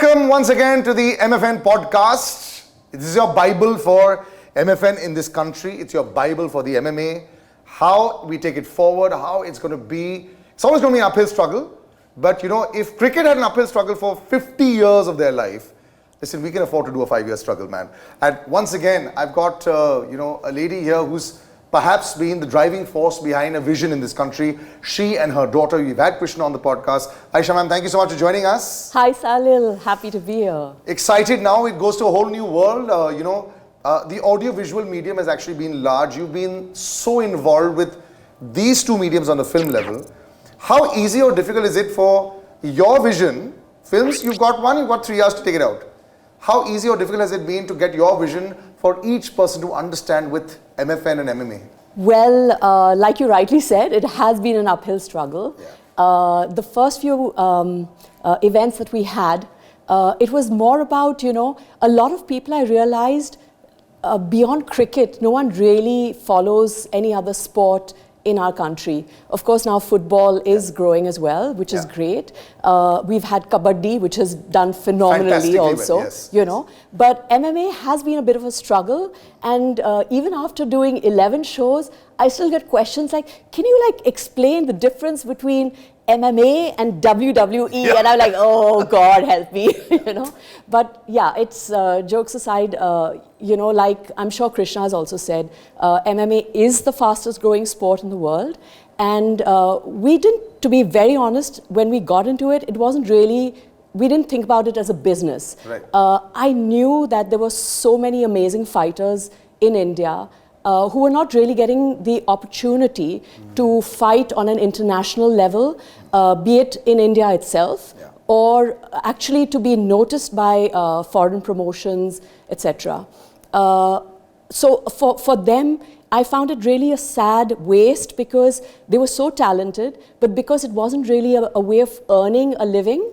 Welcome once again to the MFN podcast. This is your Bible for MFN in this country. It's your Bible for the MMA. How we take it forward, how it's going to be. It's always going to be an uphill struggle. But you know, if cricket had an uphill struggle for 50 years of their life, listen, we can afford to do a 5-year struggle, man. And once again, I've got, a lady here who's perhaps been the driving force behind a vision in this country. She and her daughter, we've had Krishna on the podcast. Ayesha ma'am, thank you so much for joining us. Hi Salil, happy to be here. Excited now, it goes to a whole new world. The audio-visual medium has actually been large. You've been so involved with these two mediums on the film level. How easy or difficult is it for your vision? Films, you've got 3 years to take it out. How easy or difficult has it been to get your vision for each person to understand with MFN and MMA? Well, like you rightly said, it has been an uphill struggle. Yeah. The first few events that we had, it was more about, a lot of people I realized beyond cricket, no one really follows any other sport in our country. Of course, now football is growing as well, which is great. We've had kabaddi, which has done phenomenally also, But MMA has been a bit of a struggle. And even after doing 11 shows, I still get questions like, can you explain the difference between MMA and WWE? Yeah. And I'm like, oh God, help me, But yeah, it's jokes aside, like I'm sure Krishna has also said, MMA is the fastest growing sport in the world. And we didn't, to be very honest, when we got into it, it wasn't really, we didn't think about it as a business. Right. I knew that there were so many amazing fighters in India who were not really getting the opportunity to fight on an international level, be it in India itself, or actually to be noticed by foreign promotions, etc. So for them, I found it really a sad waste because they were so talented, but because it wasn't really a way of earning a living,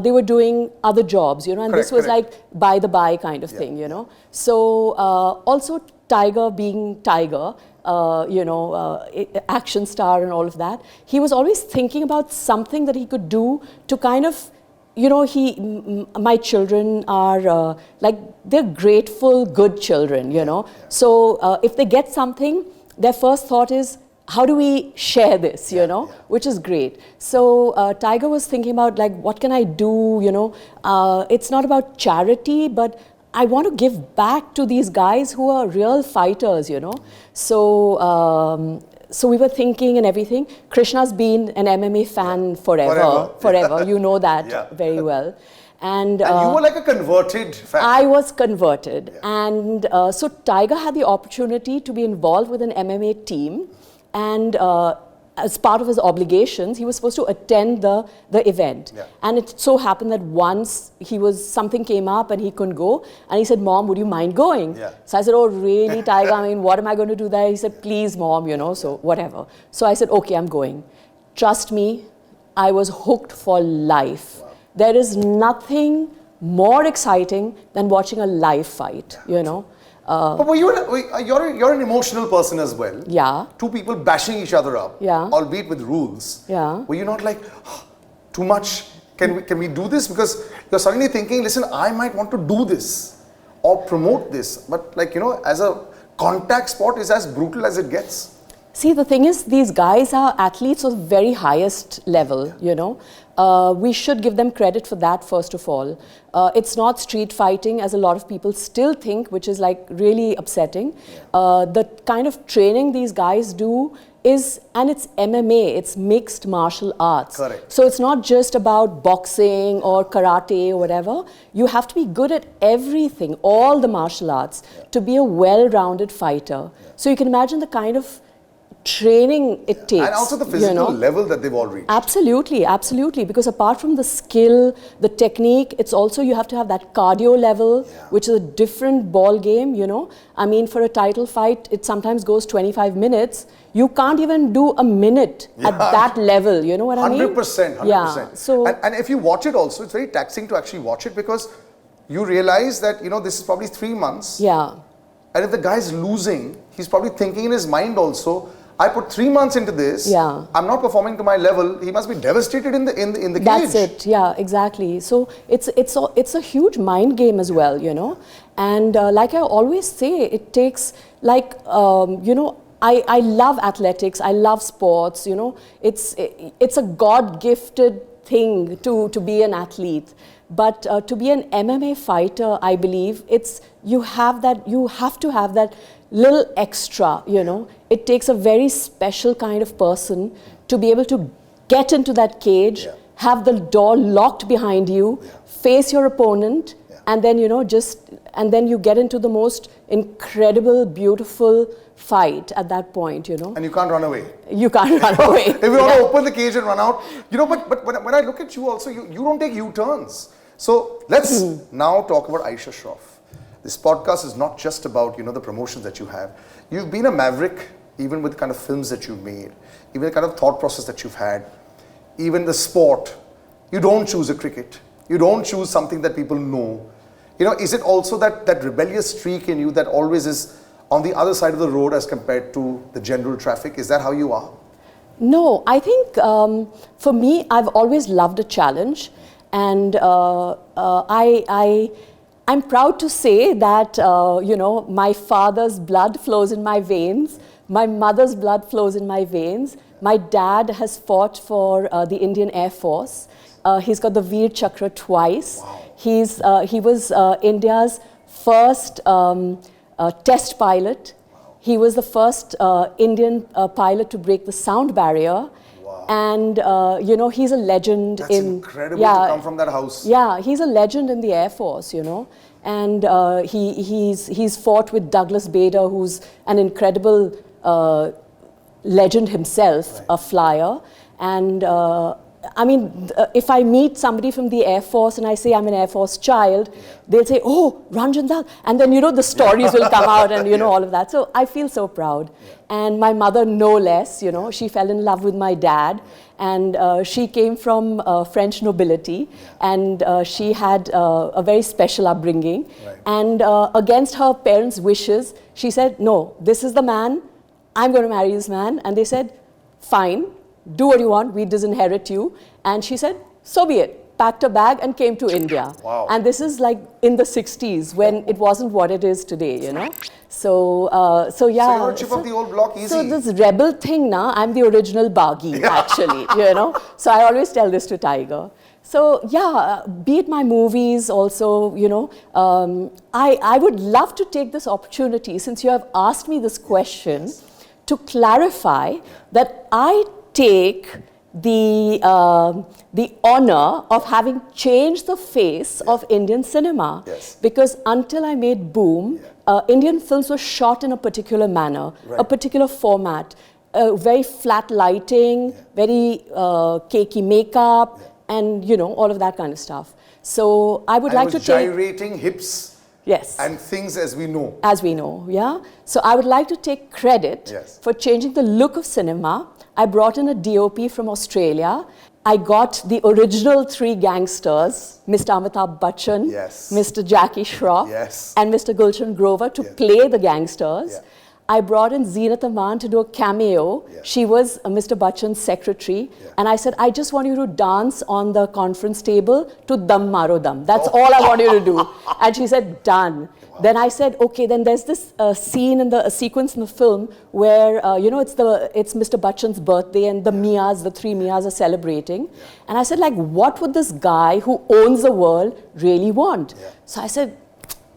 they were doing other jobs, and correct, this was correct. like by the by kind of thing, So also Tiger being Tiger, action star and all of that, he was always thinking about something that he could do to kind of, my children are they're grateful, good children, So if they get something, their first thought is, how do we share this, which is great. So Tiger was thinking about what can I do, it's not about charity, but I want to give back to these guys who are real fighters, So so we were thinking and everything. Krishna's been an MMA fan forever. You know that very well. And you were like a converted fan. I was converted. And so Tiger had the opportunity to be involved with an MMA team. And as part of his obligations, he was supposed to attend the event. Yeah. And it so happened that once something came up and he couldn't go. And he said, Mom, would you mind going? Yeah. So I said, oh, really, Tiger? I mean, what am I going to do there? He said, please, Mom, so whatever. So I said, okay, I'm going. Trust me, I was hooked for life. Wow. There is nothing more exciting than watching a live fight, But you're an emotional person as well. Yeah. Two people bashing each other up, albeit with rules. Yeah. Were you not like, too much? Can we do this? Because you're suddenly thinking, listen, I might want to do this or promote this. But as a contact sport is as brutal as it gets. See, the thing is, these guys are athletes of very highest level, We should give them credit for that, first of all. It's not street fighting, as a lot of people still think, which is really upsetting. The kind of training these guys do and it's MMA, it's mixed martial arts. Correct. So it's not just about boxing or karate or whatever. You have to be good at everything, all the martial arts, to be a well-rounded fighter. So you can imagine the kind of training it takes. And also the physical level that they've all reached. Absolutely, absolutely. Because apart from the skill, the technique, it's also you have to have that cardio level, which is a different ball game, I mean, for a title fight, it sometimes goes 25 minutes. You can't even do a minute at that level, you know what I mean? 100%. Yeah. So, and if you watch it also, it's very taxing to actually watch it because you realize that, this is probably 3 months. Yeah. And if the guy's losing, he's probably thinking in his mind also, I put 3 months into this. Yeah. I'm not performing to my level. He must be devastated in the cage. That's it. Yeah, exactly. So it's a huge mind game as well, you know. And like I always say, it takes like you know, I love athletics. I love sports. You know, it's a God-gifted thing to be an athlete. But to be an MMA fighter, I believe you have to have that little extra, you know. It takes a very special kind of person to be able to get into that cage, have the door locked behind you, face your opponent, and then, you know, and then you get into the most incredible, beautiful fight at that point, you know. And you can't run away. You can't run away. If you want to open the cage and run out, you know, but when I look at you also, you don't take U-turns. So let's now talk about Ayesha Shroff. This podcast is not just about, you know, the promotions that you have. You've been a maverick, even with the kind of films that you've made, even the kind of thought process that you've had, even the sport. You don't choose a cricket. You don't choose something that people know. You know, is it also that rebellious streak in you that always is on the other side of the road as compared to the general traffic? Is that how you are? No, I think for me, I've always loved a challenge. And I'm proud to say that, you know, my father's blood flows in my veins. My mother's blood flows in my veins. My dad has fought for the Indian Air Force. He's got the Veer Chakra twice. Wow. He was India's first test pilot. Wow. He was the first Indian pilot to break the sound barrier. Wow. And, you know, he's a legend. That's incredible to come from that house. Yeah, he's a legend in the Air Force, you know. And he's fought with Douglas Bader, who's an incredible legend himself, right. A flyer. And I mean, if I meet somebody from the Air Force and I say I'm an Air Force child, they'll say, oh, Ranjan Dal. And then, you know, the stories will come out and, you know, all of that. So I feel so proud. And my mother, no less, you know, she fell in love with my dad. And she came from French nobility. And she had a very special upbringing. Right. And against her parents' wishes, she said, no, this is the man. I'm going to marry this man. And they said, fine. Do what you want, we disinherit you. And she said, so be it. Packed a bag and came to India. Wow. And this is like in the 60s when it wasn't what it is today, you know. So yeah. So you're a chip of the old block, easy. So this rebel thing now, I'm the original Baghi, actually, you know. So I always tell this to Tiger. So yeah, be it my movies also, you know, I would love to take this opportunity, since you have asked me this question, to clarify that I take the honor of having changed the face of Indian cinema. Yes. Because until I made Boom, Indian films were shot in a particular manner, a particular format, very flat lighting, very cakey makeup, and, you know, all of that kind of stuff. So I would like to take... gyrating hips. Yes. And things as we know. As we know, yeah. So I would like to take credit for changing the look of cinema. I brought in a DOP from Australia. I got the original three gangsters, Mr. Amitabh Bachchan, Mr. Jackie Shroff, and Mr. Gulshan Grover to play the gangsters. I brought in Zeenat Aman to do a cameo. She was Mr. Bachchan's secretary. And I said, I just want you to dance on the conference table to Dam Maro Dam. That's all I want you to do. And she said, done. Wow. Then I said, okay, then there's this scene in a sequence in the film where, you know, it's Mr. Bachchan's birthday and the three Mias are celebrating. And I said, like, what would this guy who owns the world really want? So I said,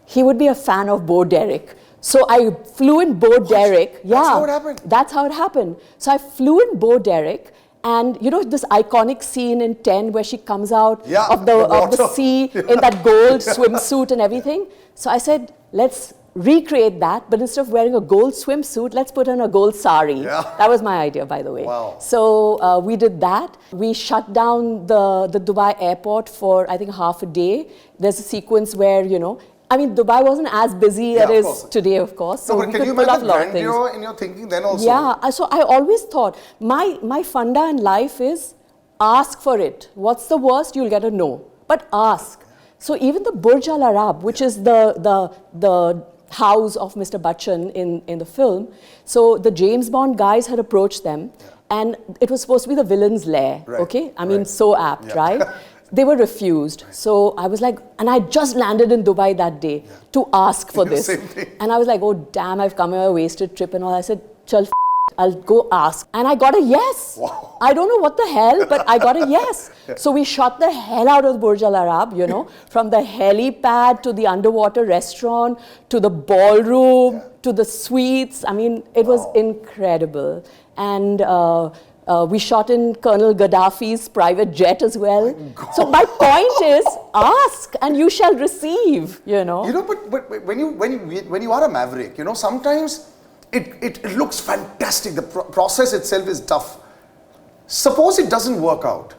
he would be a fan of Bo Derek. So I flew in Bo Derek. Yeah, that's how it happened. That's how it happened. So I flew in Bo Derek, and you know this iconic scene in 10 where she comes out of the sea in that gold swimsuit and everything. So I said, let's recreate that, but instead of wearing a gold swimsuit, let's put on a gold sari. That was my idea, by the way. Wow. So we did that. We shut down the Dubai airport for, I think, half a day. There's a sequence where, you know, I mean, Dubai wasn't as busy as it is today, of course. So no, but can you imagine grandeur in your thinking then also? Yeah, so I always thought, my funda in life is ask for it. What's the worst? You'll get a no. But ask. So even the Burj Al Arab, which is the house of Mr. Bachchan in the film. So the James Bond guys had approached them, and it was supposed to be the villain's lair. Right. Okay, I mean, so apt, Yeah. right? They were refused. So I was like, and I just landed in Dubai that day to ask for this. Same thing. And I was like, oh damn, I've come here a wasted trip and all. I said, chal, I'll go ask. And I got a yes. Wow. I don't know what the hell, but I got a yes. So we shot the hell out of Burj Al Arab, you know, from the helipad to the underwater restaurant to the ballroom to the suites. I mean, it was incredible. And we shot in Colonel Gaddafi's private jet as well. So my point is, ask and you shall receive, you know. You know, but when you are a maverick, you know, sometimes it looks fantastic. The process itself is tough. Suppose it doesn't work out.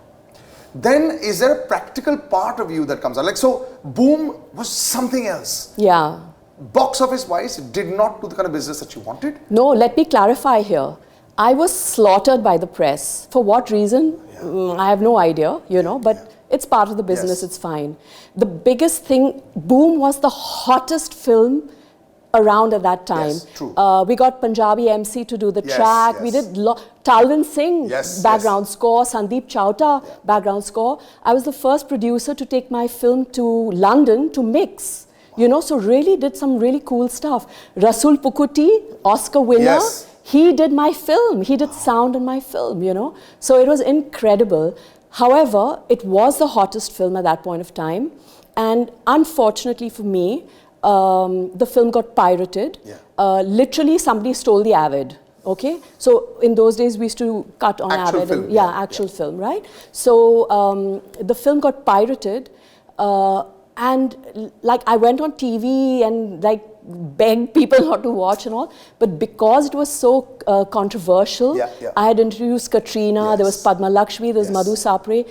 Then is there a practical part of you that comes out? Like, so Boom was something else. Yeah. Box office wise, it did not do the kind of business that you wanted. No, let me clarify here. I was slaughtered by the press. For what reason? I have no idea, you know, but it's part of the business, it's fine. The biggest thing, Boom was the hottest film around at that time. Yes, true. We got Punjabi MC to do the track. We did Talvin Singh background score, Sandeep Chowta background score. I was the first producer to take my film to London to mix. You know, so really did some really cool stuff. Rasul Pukuti, Oscar winner. He did my film. He did sound in my film, you know. So it was incredible. However, it was the hottest film at that point of time. And unfortunately for me, the film got pirated. Literally, somebody stole the Avid. Okay, so in those days we used to cut on actual Avid. Film, And, actual film, right? So the film got pirated. And like I went on TV and like begged people not to watch and all, but because it was so controversial, I had introduced Katrina, there was Padma Lakshmi, there was Madhu Sapre,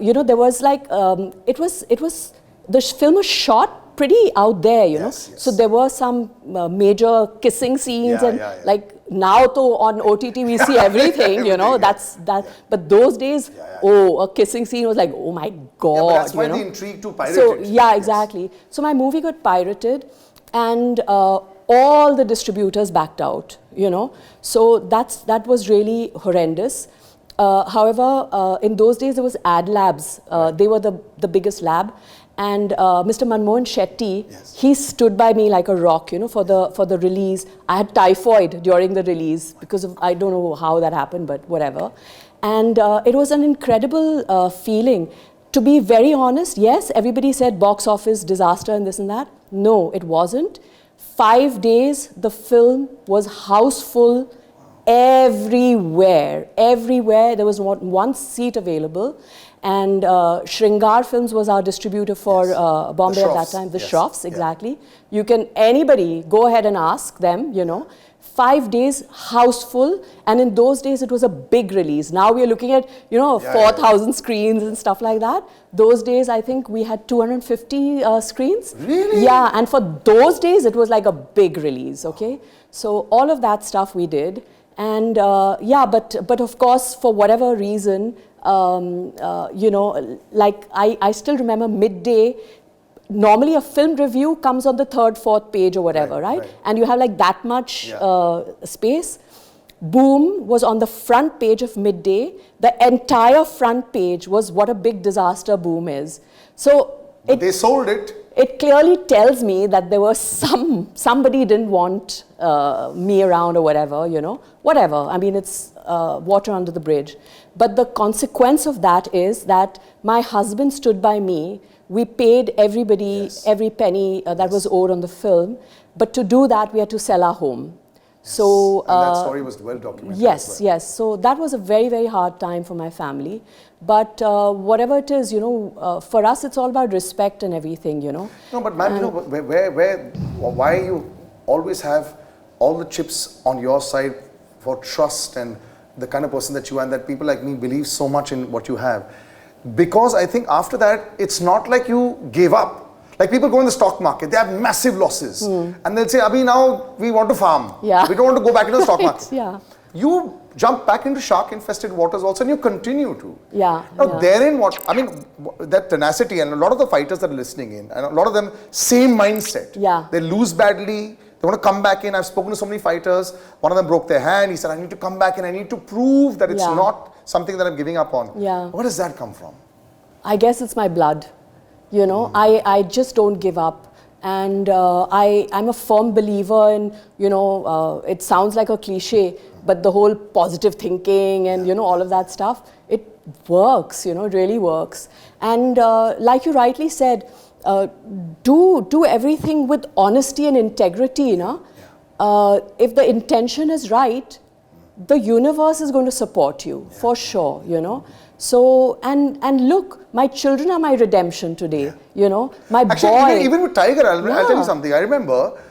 you know, there was like, the film was shot pretty out there, you know, so there were some major kissing scenes and like now though on OTT we see everything, you know, but those days, a kissing scene was like, oh my God. But that's why you know? the intrigue to pirate So, it. exactly. So my movie got pirated and all the distributors backed out, you know. So that was really horrendous. However, in those days there was ad labs. They were the biggest lab. And Mr. Manmohan Shetty, he stood by me like a rock, you know, for the release. I had typhoid during the release because of, I don't know how that happened, but whatever. And it was an incredible feeling. To be very honest, yes, everybody said box office disaster and this and that. No, it wasn't. 5 days, the film was houseful everywhere. Everywhere, there was not one seat available. And Shringar Films was our distributor for Bombay at that time, the Shroffs, exactly. You can, anybody, go ahead and ask them, you know. 5 days, houseful, and in those days it was a big release. Now we are looking at, you know, 4,000 screens and stuff like that. Those days, I think we had 250 screens. Really? Yeah, and for those days it was like a big release, okay? So all of that stuff we did. And but of course, for whatever reason, you know, like I still remember midday. Normally a film review comes on the 3rd, 4th page or whatever, right? And you have like that much space. Boom was on the front page of Midday. The entire front page was what a big disaster Boom is. So they sold it. It clearly tells me that there was somebody didn't want me around or whatever, you know, whatever. I mean, it's water under the bridge. But the consequence of that is that my husband stood by me. We paid everybody every penny that was owed on the film. But to do that, we had to sell our home. So and that story was well documented. Yes. So that was a very, very hard time for my family. But whatever it is, you know, for us, it's all about respect and everything, you know. No, but ma'am, you know, why you always have all the chips on your side for trust and the kind of person that you are, and that people like me believe so much in what you have. Because I think after that, it's not like you gave up. Like people go in the stock market, they have massive losses. And they'll say, Abhi, now we want to farm. We don't want to go back into the stock market. you jump back into shark-infested waters also, and you continue to. Yeah. Now, therein that tenacity, and a lot of the fighters that are listening in, and a lot of them, same mindset. Yeah. They lose badly, they want to come back in. I've spoken to so many fighters. One of them broke their hand. He said, I need to come back in. I need to prove that it's not something that I'm giving up on. Yeah. Where does that come from? I guess it's my blood. You know, I just don't give up. And I'm a firm believer in, it sounds like a cliche, but the whole positive thinking and, all of that stuff, it works, it really works. And like you rightly said, do everything with honesty and integrity, if the intention is right, the universe is going to support you, for sure, So, and look, my children are my redemption today, my Actually, boy. even with Tiger, I'll tell you something. I remember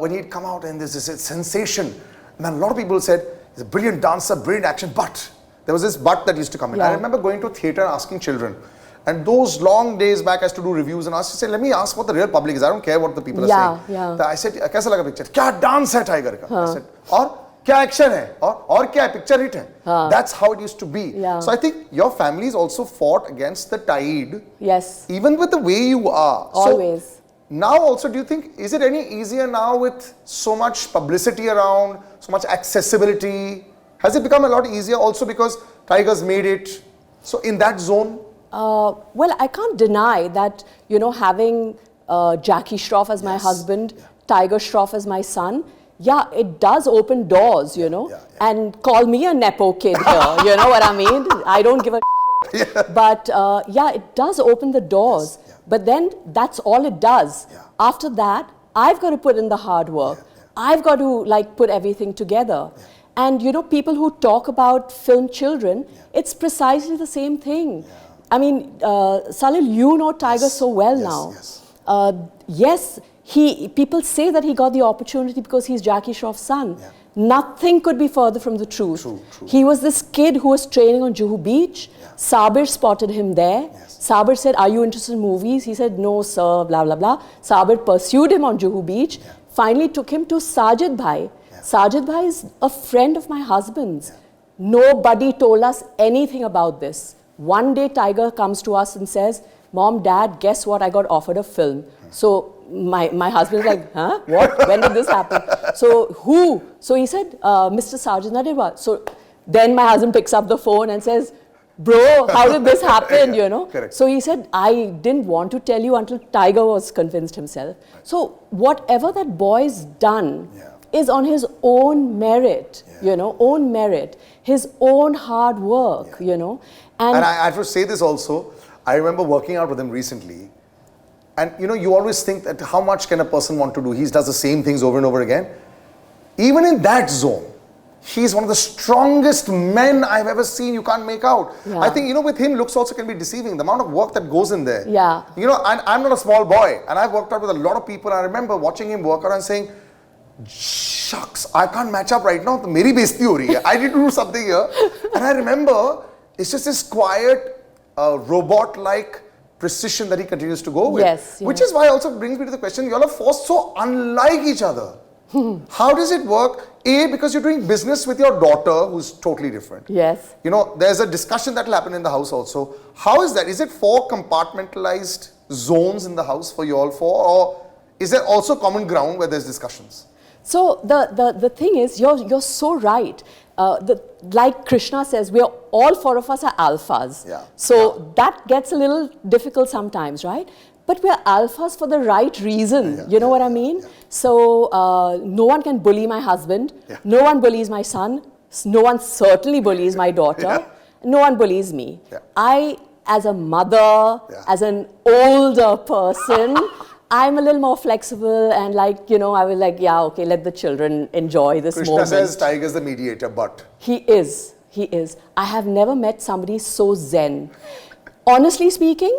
when he'd come out and there's this sensation. Man, a lot of people said, he's a brilliant dancer, brilliant action, but there was this but that used to come in. I remember going to a theatre and asking children. And those long days back, I used to do reviews and I used to say, let me ask what the real public is. I don't care what the people are saying. I said, kaisa laga picture? Kya dance hai Tiger ka? I said, aur kya action hai? Aur kya hai? Picture hit hai? That's how it used to be. So I think your family's also fought against the tide. Yes. Even with the way you are. Always. So now also, do you think, is it any easier now with so much publicity around, so much accessibility? Has it become a lot easier also because Tiger's made it? So in that zone? Well, I can't deny that, having Jackie Shroff as my husband, Tiger Shroff as my son, it does open doors, and call me a Nepo kid here, you know what I mean? I don't give a shit. But it does open the doors. But then that's all it does. After that, I've got to put in the hard work. I've got to put everything together. And people who talk about film children, it's precisely the same thing. I mean, Salil, you know Tiger so well now. Yes, people say that he got the opportunity because he's Jackie Shroff's son. Nothing could be further from the truth. True. He was this kid who was training on Juhu Beach. Sabir spotted him there. Sabir said, are you interested in movies? He said, no, sir, blah, blah, blah. Sabir pursued him on Juhu Beach, finally took him to Sajid Bhai. Sajid Bhai is a friend of my husband's. Nobody told us anything about this. One day Tiger comes to us and says, Mom, Dad, guess what? I got offered a film. So my husband's like, huh? What? When did this happen? So who? So he said, Mr. Sajid Nadewal. So then my husband picks up the phone and says, bro, how did this happen, Correct. So he said, I didn't want to tell you until Tiger was convinced himself. So whatever that boy's done is on his own merit, own merit, his own hard work, And I have to say this also, I remember working out with him recently, and you always think that how much can a person want to do? He does the same things over and over again. Even in that zone, he's one of the strongest men I've ever seen. You can't make out. I think, with him, looks also can be deceiving. The amount of work that goes in there. And I'm not a small boy. And I've worked out with a lot of people. I remember watching him work out and saying, shucks, I can't match up right now. Meri besti ho rahi hai. I need to do something here. And I remember, it's just this quiet, robot-like precision that he continues to go with. Which is why also brings me to the question, you all are forced so unlike each other. How does it work? A, because you're doing business with your daughter who's totally different. Yes. There's a discussion that will happen in the house also. How is that? Is it 4 compartmentalized zones in the house for you all 4, or is there also common ground where there's discussions? So the thing is, you're so right. Like Krishna says, all 4 of us are alphas. So that gets a little difficult sometimes, right? But we're alphas for the right reason. You know what I mean? So no one can bully my husband. No one bullies my son. No one certainly bullies my daughter. No one bullies me. I, as a mother, as an older person, I'm a little more flexible and I was like, okay, let the children enjoy this moment. Krishna says Tiger's the mediator, but... He is. I have never met somebody so zen. Honestly speaking,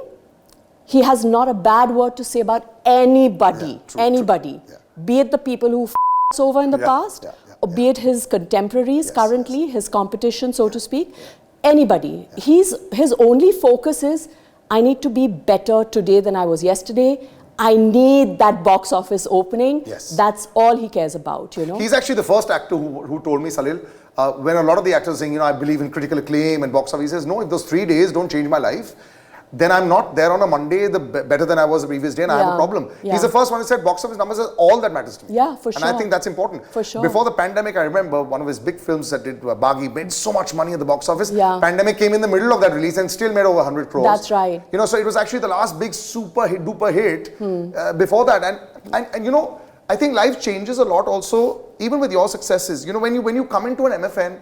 he has not a bad word to say about anybody. Anybody. Be it the people who us over in the past, or be it his contemporaries currently, his competition, so to speak. Anybody. His only focus is, I need to be better today than I was yesterday. I need that box office opening. That's all he cares about, He's actually the first actor who told me, Salil, when a lot of the actors are saying, I believe in critical acclaim and box office, he says, no, if those 3 days don't change my life, then I'm not there on a Monday better than I was the previous day, and I have a problem. He's the first one who said box office numbers are all that matters to me. Yeah, for sure. And I think that's important. For sure. Before the pandemic, I remember one of his big films that did Baghi made so much money at the box office. Yeah. Pandemic came in the middle of that release and still made over 100 crores. That's right. So it was actually the last big super hit, duper hit before that. And I think life changes a lot also, even with your successes. When you come into an MFN,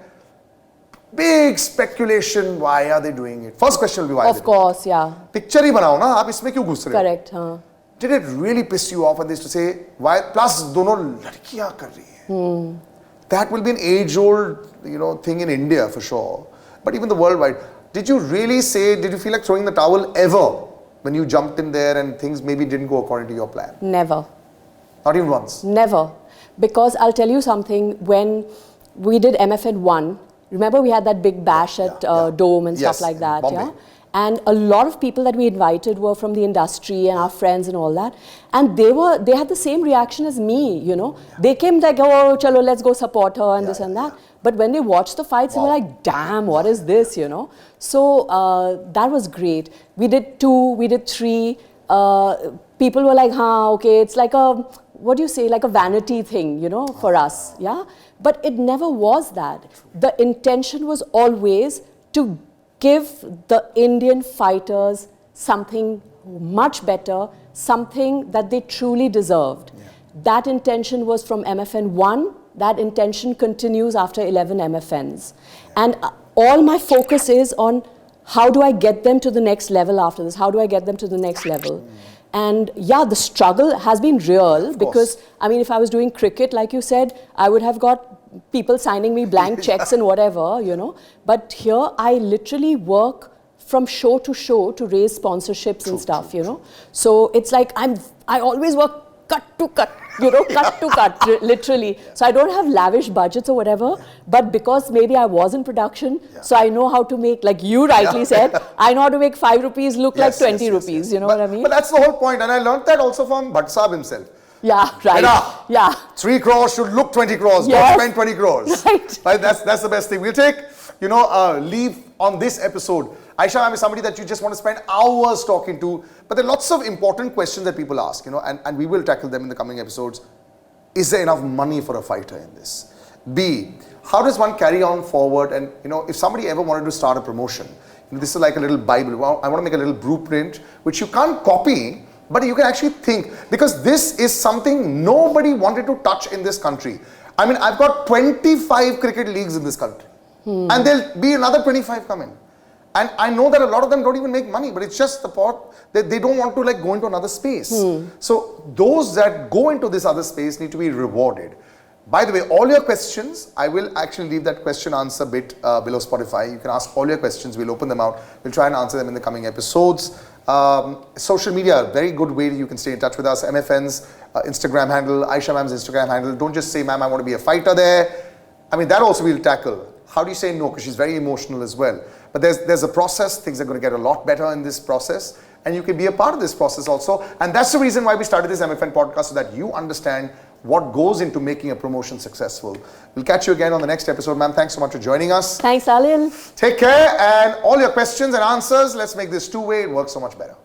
big speculation, why are they doing it? First question will be why. Of course, yeah. Picture hi banao na, aap isme kyun ghus rahe ho? Correct, huh? Did it really piss you off? And they used to say, why? Plus, dono ladkiyan kar rahi hai. That will be an age-old, thing in India for sure. But even the worldwide. Did you feel like throwing the towel ever when you jumped in there and things maybe didn't go according to your plan? Never. Not even once? Never. Because I'll tell you something, when we did MFN 1, remember we had that big bash at Dome and stuff like that, Bombay. yeah? And a lot of people that we invited were from the industry and our friends and all that. And they had the same reaction as me, They came like, oh, chalo, let's go support her and this and that. But when they watched the fights, they were like, damn, what is this, So that was great. We did 2, we did 3. People were like, okay, it's like like a vanity thing, for us, yeah? But it never was that. The intention was always to give the Indian fighters something much better, something that they truly deserved. Yeah. That intention was from MFN 1. That intention continues after 11 MFNs. And all my focus is on how do I get them to the next level after this? How do I get them to the next level? And yeah, the struggle has been real because, if I was doing cricket, like you said, I would have got people signing me blank checks and whatever, But here, I literally work from show to raise sponsorships and stuff, So it's like I always work cut to cut, cut to cut, literally. So I don't have lavish budgets or whatever, but because maybe I was in production, so I know how to make, like you rightly said, I know how to make 5 rupees look like 20 rupees, you know what I mean? But that's the whole point, and I learned that also from Bhatt Saab himself. Yeah, right. Yeah. 3 crores should look 20 crores, yes. not spend 20 crores. Right. That's the best thing. We'll take, leave on this episode. Ayesha ma'am is somebody that you just want to spend hours talking to, but there are lots of important questions that people ask, and we will tackle them in the coming episodes. Is there enough money for a fighter in this? B, how does one carry on forward? And, if somebody ever wanted to start a promotion, this is like a little Bible. Well, I want to make a little blueprint, which you can't copy, but you can actually think, because this is something nobody wanted to touch in this country. I've got 25 cricket leagues in this country, and there'll be another 25 coming. And I know that a lot of them don't even make money, but it's just the part that they don't want to go into another space. So those that go into this other space need to be rewarded. By the way, all your questions, I will actually leave that question answer bit below Spotify. You can ask all your questions. We'll open them out. We'll try and answer them in the coming episodes. Social media, very good way you can stay in touch with us. MFN's Instagram handle, Ayesha ma'am's Instagram handle. Don't just say, ma'am, I want to be a fighter there. That also we'll tackle. How do you say no? Because she's very emotional as well. But there's a process. Things are going to get a lot better in this process. And you can be a part of this process also. And that's the reason why we started this MFN podcast, so that you understand what goes into making a promotion successful. We'll catch you again on the next episode. Ma'am, thanks so much for joining us. Thanks, Salil. Take care. And all your questions and answers, let's make this two-way. It works so much better.